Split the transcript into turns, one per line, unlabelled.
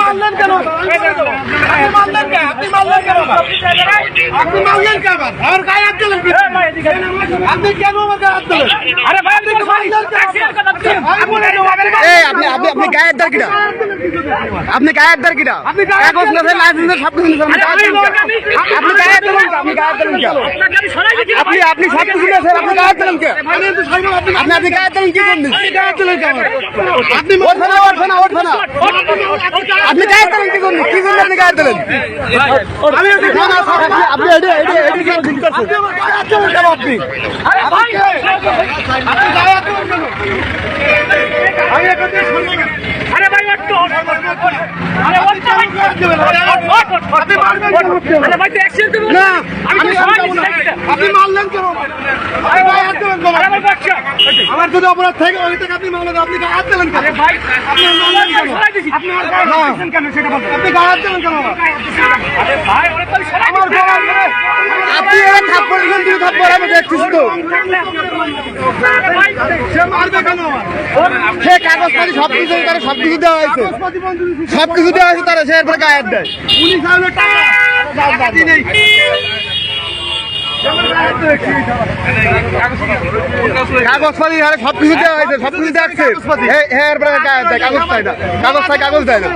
মারলেন কেন? আপনি মারলেন কেন? আপনি মারলেন কেন? আমার গায়ে হাত দিলেন? আপনি কেন আমার গায়ে হাত দিলেন? আরে ভাই আপনি
আপনি গায়ের দার কিটা? আপনি গায়ের দার কিটা? কাগজ নেবেন, লাইসেন্সের সব কিছু নেবেন। আপনি গায়ের দিলেন কে? আপনি গায়ের দিলেন কে? আপনি সব কিছু নেছেন, আপনি গায়ের দিলেন কে? আপনি গায়ের দিলেন কি জন্য?
আপনি
ওঠে না। আপনি গায়ের দিলেন কি জন্য? কি জন্য আপনি গায়ের দিলেন? আপনি কি করছেন? আপনি
আরে ভাই একটু আরে ভাই তো অ্যাক্সিডেন্ট করবেন না। আপনি মারলেন কেন? আমার যদি অপরাধ থাকে ওই থেকে আপনি মারলেন, আপনি গায়ে হাত দিলেন কেন? ভাই আপনি মারলেন কেন? আপনি আর গায়ে হাত দিলেন কেন সেটা বলুন। আপনি গায়ে হাত দিলেন কেন? আরে ভাই ওরে তো আমার গায়ে
আপনি এক থাপ্পড় দিলেন, দুই থাপ্পড় আমি দেখছিস তো।
সে মারবে কেন?
সে কাগজপাতি সবকিছু তারা সবকিছু দেওয়া হয়েছে, সবকিছু দেওয়া হয়েছে তারা, সে এরপরে গায়ে হাত দেয়।
পুলিশ আইলো টাকা নেই।
কাগজপাতি সবকিছু দেওয়া হয়েছে, সবকিছু দেখছে, এরপরে গায়ে হাত দেয়। কাগজ দেয় না, কাগজ দেয় না।